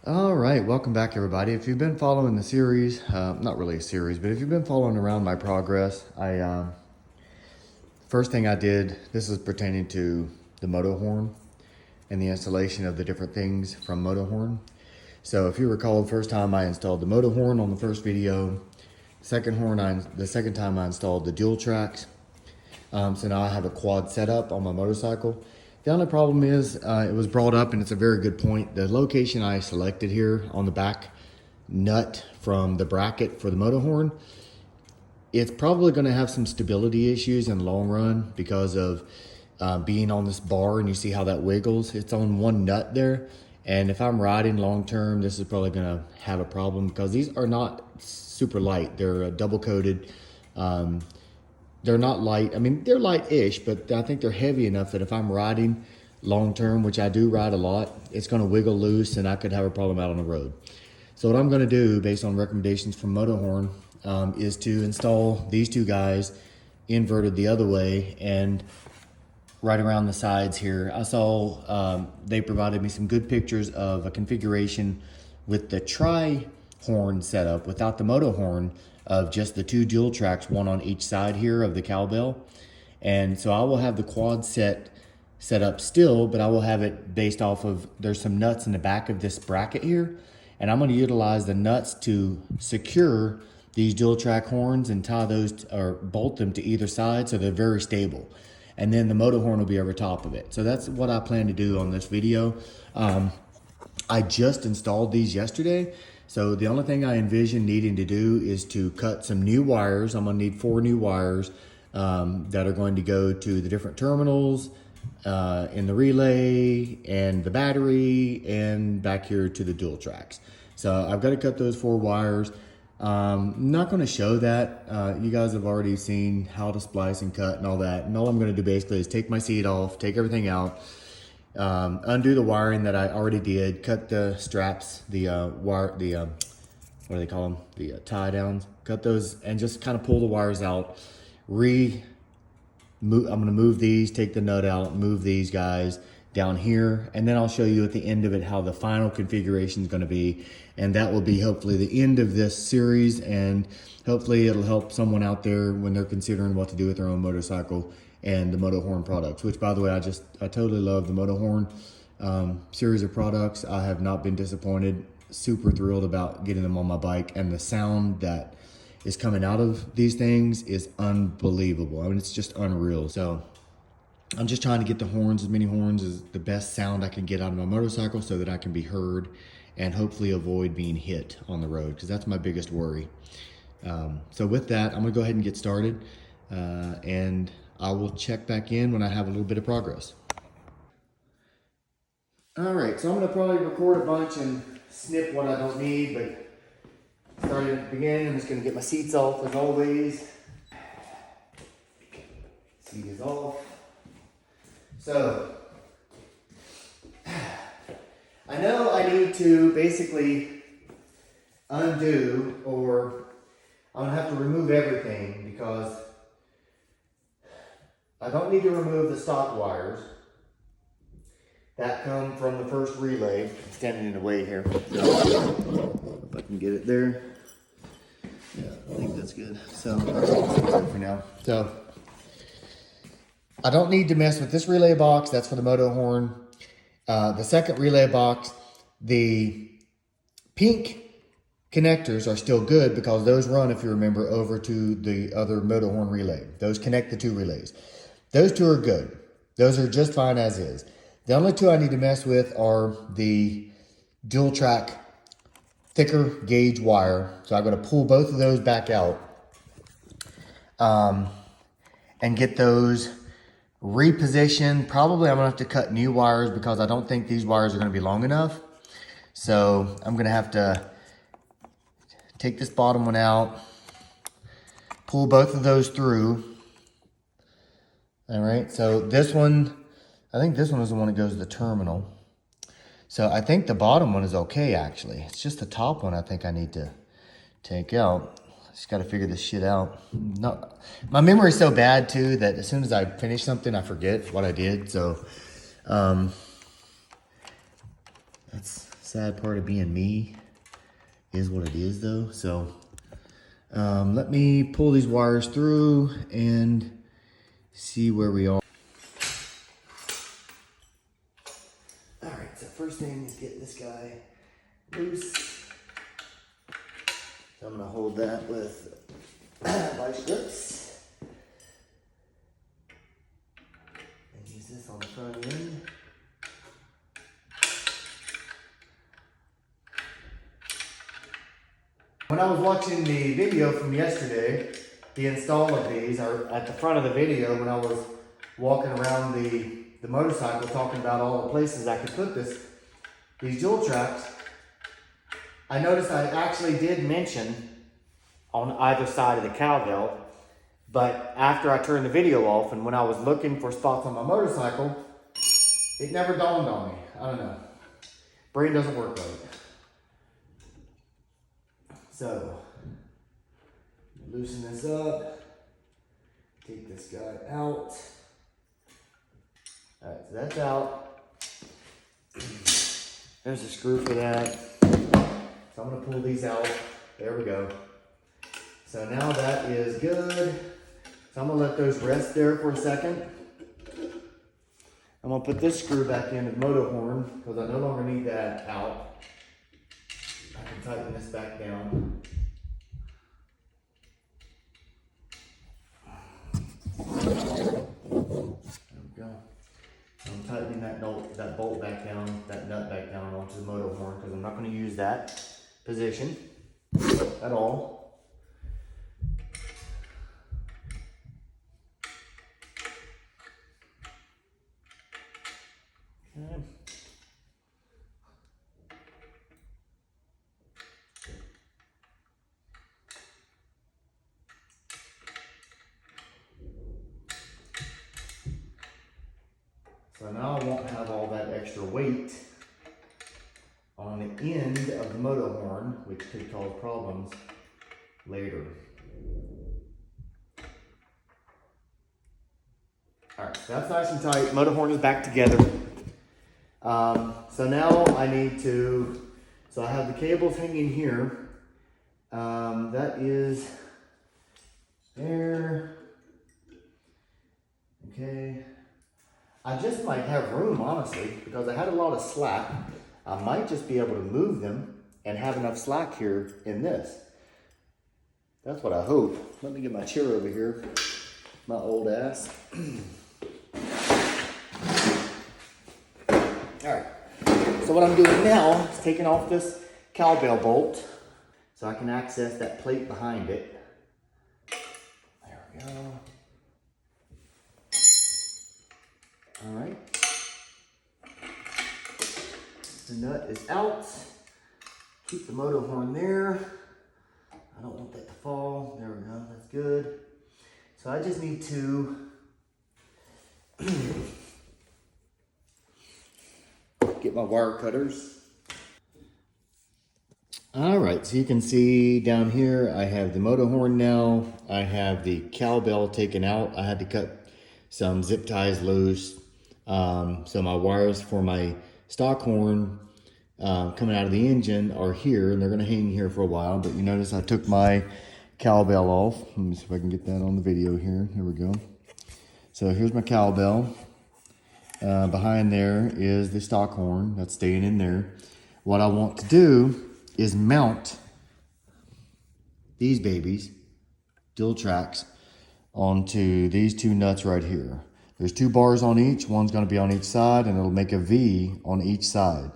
All right, welcome back everybody. If you've been following the series, not really a series, but if you've been following around my progress, first thing I did, this is pertaining to the Motohorn and the installation of the different things from Motohorn. So if you recall, the first time I installed the Motohorn on the first video, the second time I installed the dual tracks. So now I have a quad setup on my motorcycle. The only problem is it was brought up, and it's a very good point. The location I selected here on the back nut from the bracket for the Motohorn, it's probably going to have some stability issues in the long run because of being on this bar, and you see how that wiggles. It's on one nut there, and if I'm riding long term, this is probably going to have a problem because these are not super light. They're double coated. They're not light. I mean, they're light-ish, but I think they're heavy enough that if I'm riding long term, which I do ride a lot, it's going to wiggle loose and I could have a problem out on the road. So what I'm going to do, based on recommendations from Motohorn, is to install these two guys inverted the other way and right around the sides here. I saw they provided me some good pictures of a configuration with the tri-horn setup without the Motohorn, of just the two dual tracks, one on each side here of the cowbell. And so I will have the quad set up still, but I will have it based off of, there's some nuts in the back of this bracket here, and I'm going to utilize the nuts to secure these dual track horns and tie those or bolt them to either side so they're very stable. And then the Motohorn will be over top of it. So that's what I plan to do on this video. I just installed these yesterday. So the only thing I envision needing to do is to cut some new wires. I'm gonna need 4 new wires that are going to go to the different terminals in the relay and the battery and back here to the dual tracks. So I've got to cut those 4 wires. I'm not gonna show that. You guys have already seen how to splice and cut and all that. And all I'm gonna do basically is take my seat off, take everything out, undo the wiring that I already did, cut the straps, what do they call them? The tie downs, cut those and just kind of pull the wires out. I'm gonna move these, take the nut out, move these guys down here, and then I'll show you at the end of it how the final configuration is gonna be. And that will be hopefully the end of this series, and hopefully it'll help someone out there when they're considering what to do with their own motorcycle and the Motohorn products, which by the way, I totally love the Motohorn series of products. I have not been disappointed. Super thrilled about getting them on my bike, and the sound that is coming out of these things is unbelievable. I mean, it's just unreal. So I'm just trying to get the horns, as many horns as the best sound I can get out of my motorcycle so that I can be heard and hopefully avoid being hit on the road, because that's my biggest worry. So with that, I'm gonna go ahead and get started, and I will check back in when I have a little bit of progress. All right, so I'm gonna probably record a bunch and snip what I don't need, but starting at the beginning, I'm just gonna get my seats off as always. Seat is off. So, I know I need to basically undo, or I'm gonna have to remove everything because I don't need to remove the stock wires that come from the first relay. I'm standing in the way here. If I can get it there. Yeah, I think that's good. So that's good for now. So I don't need to mess with this relay box. That's for the Motohorn. The second relay box, the pink connectors are still good because those run, if you remember, over to the other Motohorn relay. Those connect the 2 relays. Those 2 are good. Those are just fine as is. The only 2 I need to mess with are the dual track thicker gauge wire. So I'm going to pull both of those back out and get those repositioned. Probably I'm going to have to cut new wires because I don't think these wires are going to be long enough. So I'm going to have to take this bottom one out, pull both of those through. All right, so this one, I think this one is the one that goes to the terminal. So I think the bottom one is okay, actually. It's just the top one I think I need to take out. Just got to figure this shit out. No, my memory is so bad, too, that as soon as I finish something, I forget what I did. So that's sad part of being me is what it is though. So let me pull these wires through and see where we are. All right, so first thing is get this guy loose. So I'm gonna hold that with vice grips and use this on the front end. When I was watching the video from yesterday, the install of these, or at the front of the video when I was walking around the motorcycle talking about all the places I could put these dual tracks, I noticed I actually did mention on either side of the cowbell, but after I turned the video off and when I was looking for spots on my motorcycle, it never dawned on me. I don't know. Brain doesn't work right. So, loosen this up, take this guy out. All right, so that's out. There's a screw for that. So I'm gonna pull these out. There we go. So now that is good. So I'm gonna let those rest there for a second. I'm gonna put this screw back into the Motohorn because I no longer need that out. I can tighten this back down. There we go. I'm tightening that bolt back down, that nut back down onto the Motohorn because I'm not going to use that position at all. Okay. So now I won't have all that extra weight on the end of the Motohorn, which could cause problems later. All right, so that's nice and tight. Motohorn is back together. So now I need to, so I have the cables hanging here. That is there. Okay. I just might have room, honestly, because I had a lot of slack. I might just be able to move them and have enough slack here in this. That's what I hope. Let me get my chair over here, my old ass. All right, so what I'm doing now is taking off this cowbell bolt so I can access that plate behind it. There we go. All right, the nut is out. Keep the Motohorn there. I don't want that to fall. There we go, that's good. So I just need to get my wire cutters. All right, so you can see down here, I have the Motohorn now. I have the cowbell taken out. I had to cut some zip ties loose. So my wires for my stock horn coming out of the engine are here, and they're going to hang here for a while. But you notice I took my cowbell off. Let me see if I can get that on the video here. Here we go. So here's my cowbell. Behind there is the stock horn that's staying in there. What I want to do is mount these babies, dual tracks, onto these two nuts right here. There's 2 bars on each. One's going to be on each side, and it'll make a V on each side.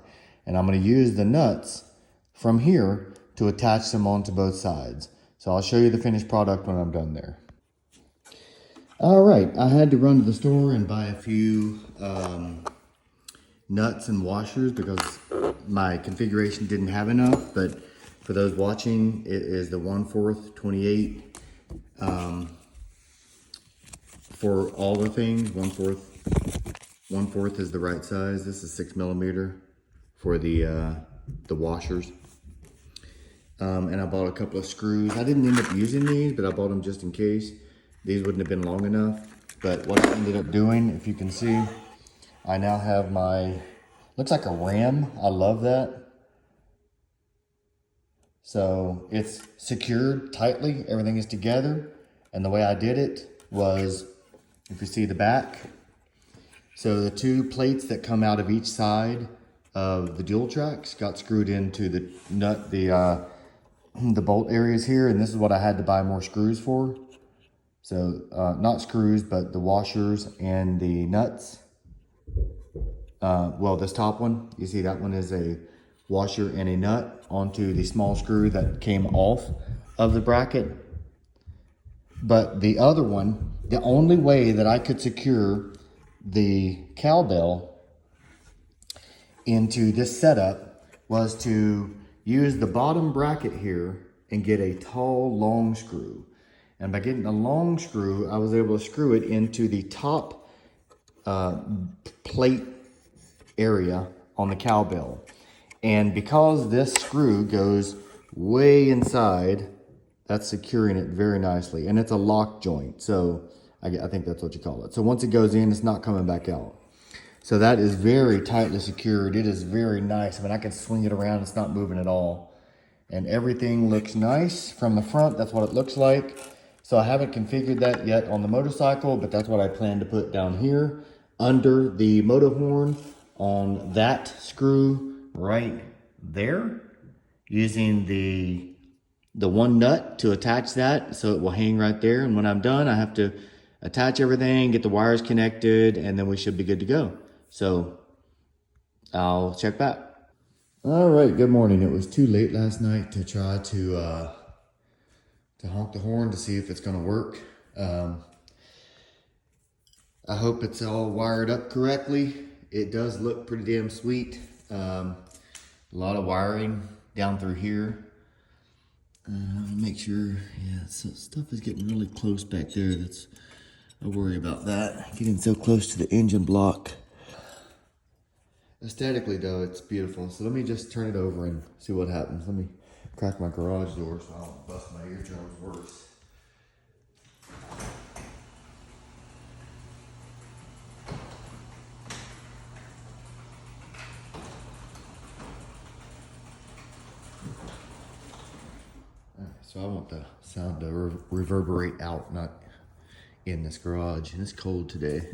And I'm going to use the nuts from here to attach them onto both sides. So I'll show you the finished product when I'm done there. All right, I had to run to the store and buy a few nuts and washers because my configuration didn't have enough. But for those watching, it is the 1/4 28 for all the things. 1/4 is the right size. This is 6mm for the washers. And I bought a couple of screws. I didn't end up using these, but I bought them just in case. These wouldn't have been long enough. But what I ended up doing, if you can see, I now have my, looks like a ram. I love that. So it's secured tightly, everything is together. And the way I did it was, if you see the back, so the two plates that come out of each side of the dual tracks got screwed into the nut, the bolt areas here, and this is what I had to buy more screws for. So not screws, but the washers and the nuts. Well, this top one, you see that one is a washer and a nut onto the small screw that came off of the bracket. But the other one, the only way that I could secure the cowbell into this setup was to use the bottom bracket here and get a tall, long screw. And by getting a long screw, I was able to screw it into the top plate area on the cowbell. And because this screw goes way inside, that's securing it very nicely. And it's a lock joint, so I think that's what you call it. So once it goes in, it's not coming back out. So that is very tightly secured. It is very nice. I mean, I can swing it around, it's not moving at all. And everything looks nice from the front. That's what it looks like. So I haven't configured that yet on the motorcycle, but that's what I plan to put down here under the Motohorn on that screw right there, using the one nut to attach that so it will hang right there. And when I'm done, I have to attach everything, get the wires connected, and then we should be good to go. So I'll check back. All right, good morning. It was too late last night to try to honk the horn to see if it's gonna work. I hope it's all wired up correctly. It does look pretty damn sweet. A lot of wiring down through here. Make sure, yeah, so stuff is getting really close back there. I worry about that. Getting so close to the engine block. Aesthetically though, it's beautiful. So let me just turn it over and see what happens. Let me crack my garage door so I don't bust my eardrums worse. So I want the sound to reverberate out, not in this garage. And it's cold today.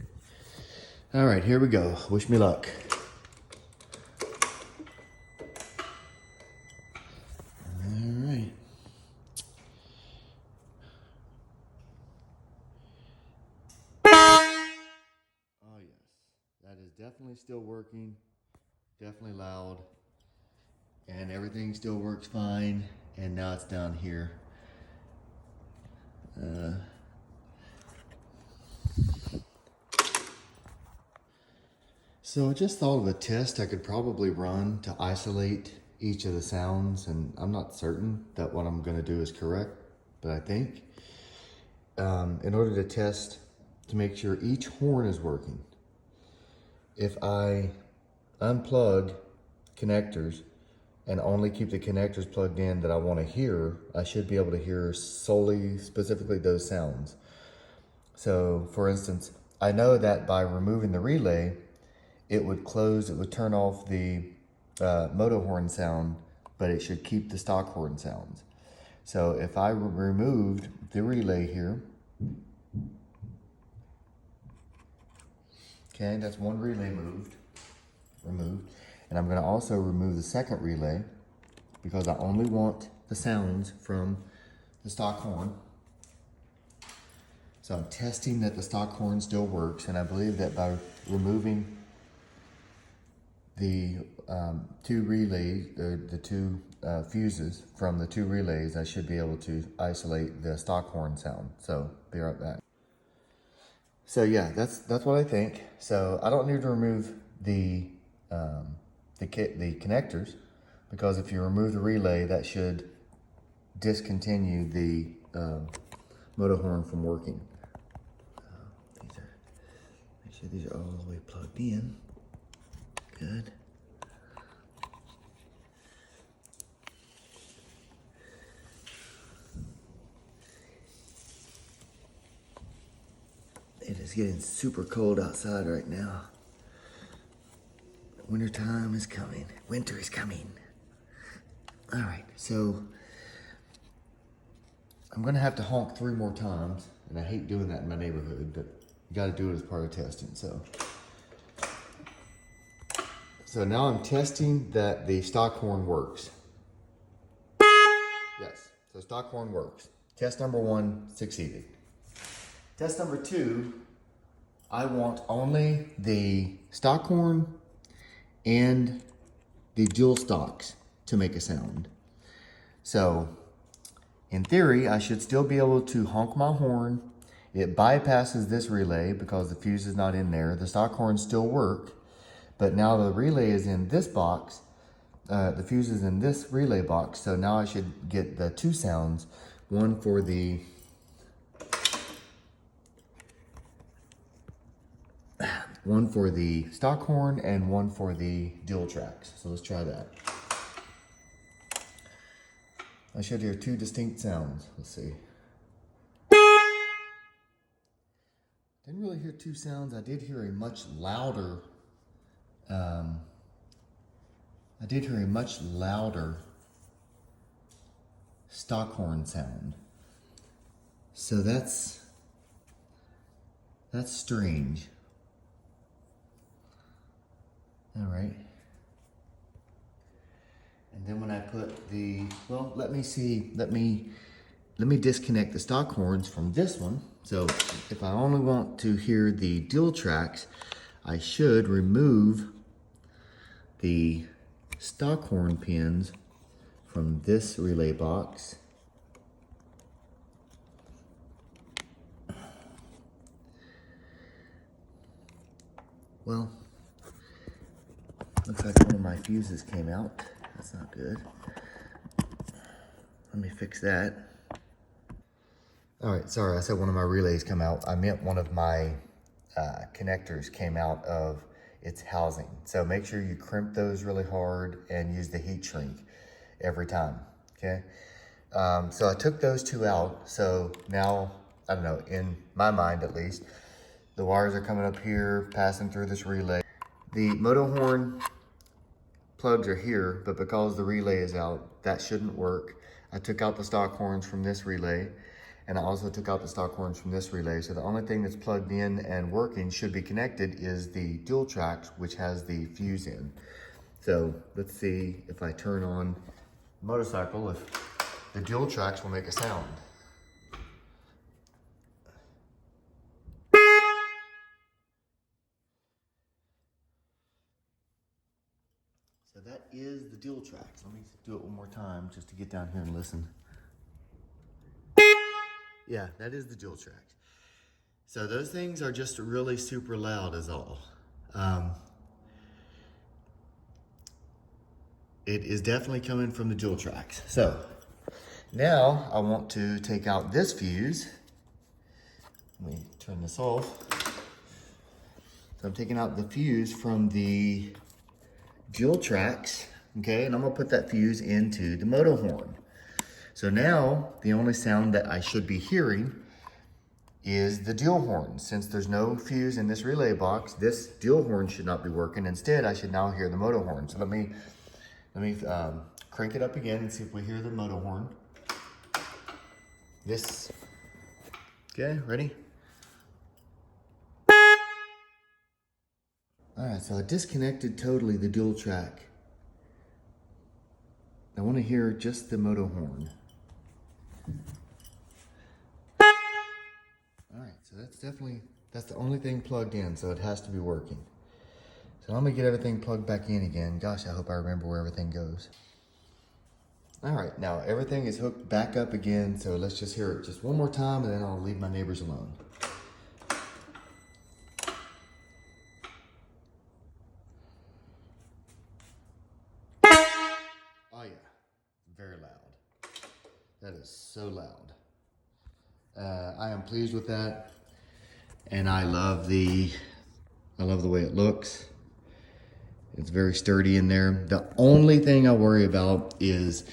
All right, here we go. Wish me luck. All right. Oh yes, that is definitely still working. Definitely loud. And everything still works fine. And now it's down here. So I just thought of a test I could probably run to isolate each of the sounds, and I'm not certain that what I'm gonna do is correct, but I think in order to test to make sure each horn is working, if I unplug connectors and only keep the connectors plugged in that I want to hear, I should be able to hear specifically those sounds. So for instance, I know that by removing the relay, it would turn off the Motohorn sound, but it should keep the stock horn sounds. So if I removed the relay here, okay, that's one relay removed. And I'm gonna also remove the second relay because I only want the sounds from the stock horn. So I'm testing that the stock horn still works, and I believe that by removing the two relays, the two fuses from the two relays, I should be able to isolate the stock horn sound. So be right back. So yeah, that's what I think. So I don't need to remove the connectors, because if you remove the relay, that should discontinue the Motohorn from working. Make sure these are all the way plugged in. Good. It is getting super cold outside right now. Winter time is coming. Winter is coming. All right, so I'm gonna have to honk 3 more times, and I hate doing that in my neighborhood, but you gotta do it as part of testing, so. So now I'm testing that the stock horn works. Yes, so stock horn works. Test number 1 succeeded. Test number 2, I want only the stock horn and the dual stocks to make a sound. So, in theory, I should still be able to honk my horn. It bypasses this relay because the fuse is not in there. The stock horns still work, but now the relay is in this box. The fuse is in this relay box, so now I should get the 2 sounds, one for the stock horn and one for the dual tracks. So let's try that. I should hear 2 distinct sounds. Let's see. Didn't really hear 2 sounds. I did hear a much louder stock horn sound. So that's strange. All right. And then when I put the, well, let me disconnect the stock horns from this one. So if I only want to hear the dual tracks, I should remove the stock horn pins from this relay box. Well, looks like one of my fuses came out. That's not good. Let me fix that. All right, sorry, I said one of my relays come out. I meant one of my connectors came out of its housing. So make sure you crimp those really hard and use the heat shrink every time, okay? So I took those 2 out. So now, I don't know, in my mind at least, the wires are coming up here, passing through this relay. The Motohorn plugs are here, but because the relay is out, that shouldn't work. I took out the stock horns from this relay, and I also took out the stock horns from this relay. So the only thing that's plugged in and working, should be connected, is the dual tracks, which has the fuse in. So let's see if I turn on the motorcycle, if the dual tracks will make a sound. So that is the dual tracks. Let me do it one more time just to get down here and listen. Yeah, that is the dual tracks. So those things are just really super loud is all. It is definitely coming from the dual tracks. So now I want to take out this fuse. Let me turn this off. So I'm taking out the fuse from the dual tracks, okay? And I'm gonna put that fuse into the Motohorn. So now the only sound that I should be hearing is the dual horn. Since there's no fuse in this relay box, this dual horn should not be working. Instead, I should now hear the Motohorn. So let me crank it up again and see if we hear the Motohorn. This, okay, ready? All right, so I disconnected totally the dual track. I want to hear just the Motohorn. All right, so that's the only thing plugged in, so it has to be working. So I'm gonna get everything plugged back in again. Gosh, I hope I remember where everything goes. All right, now everything is hooked back up again, so let's just hear it just one more time and then I'll leave my neighbors alone. Oh yeah, very loud. That is so loud. I am pleased with that, and I love the way it looks. It's very sturdy in there. The only thing I worry about is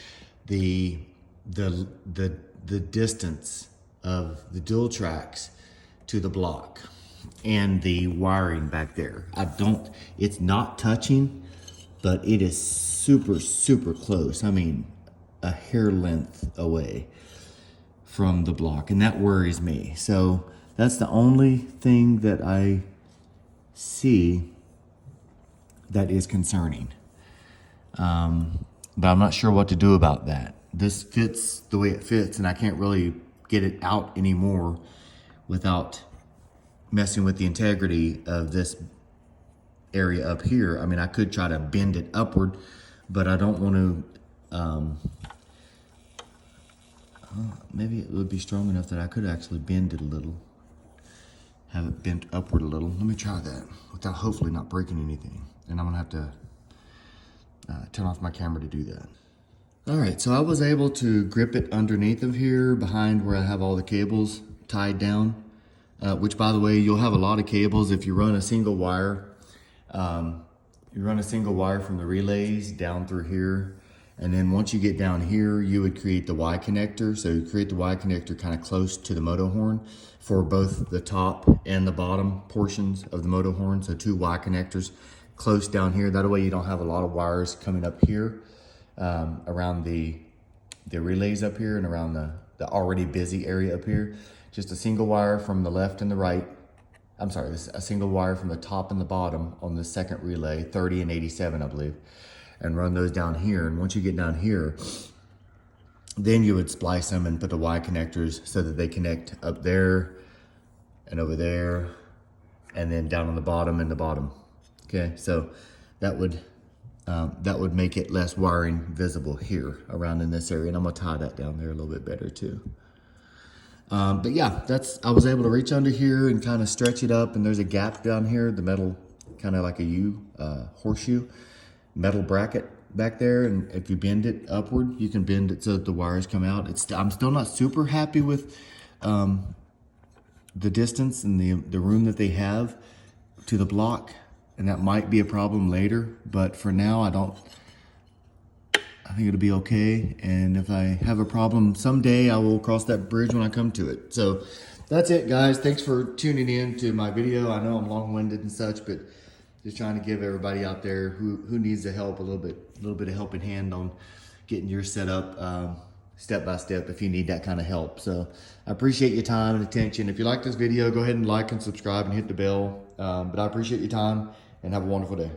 the distance of the dual tracks to the block and the wiring back there. It's not touching, but it is super, super close. I mean, a hair length away from the block, and that worries me. So that's the only thing that I see that is concerning. But I'm not sure what to do about that. This fits the way it fits, and I can't really get it out anymore without messing with the integrity of this area up here. I mean, I could try to bend it upward, but I don't want to, maybe it would be strong enough that I could actually bend it a little. Have it bent upward a little. Let me try that without hopefully not breaking anything. And I'm gonna have to turn off my camera to do that. All right, so I was able to grip it underneath of here behind where I have all the cables tied down, which by the way, you'll have a lot of cables if you run a single wire. You run a single wire from the relays down through here. And then once you get down here, you would create the Y connector. So you create the Y connector kind of close to the Motohorn for both the top and the bottom portions of the Motohorn. So 2 Y connectors close down here. That way you don't have a lot of wires coming up here around the relays up here and around the already busy area up here. Just a single wire from the left and the right. I'm sorry, this a single wire from the top and the bottom on the second relay, 30 and 87, I believe. And run those down here. And once you get down here, then you would splice them and put the Y connectors so that they connect up there and over there, and then down on the bottom and the bottom. Okay, so that would make it less wiring visible here around in this area. And I'm gonna tie that down there a little bit better too. But yeah, I was able to reach under here and kind of stretch it up, and there's a gap down here, the metal, kind of like a U, horseshoe. Metal bracket back there, and if you bend it upward, you can bend it so that the wires come out. I'm still not super happy with the distance and the room that they have to the block, and that might be a problem later, but for now I think it'll be okay. And if I have a problem someday, I will cross that bridge when I come to it. So that's it, guys. Thanks for tuning in to my video. I know I'm long-winded and such, but just trying to give everybody out there who needs the help a little bit of helping hand on getting yours set up step by step if you need that kind of help. So I appreciate your time and attention. If you like this video, go ahead and like and subscribe and hit the bell. But I appreciate your time and have a wonderful day.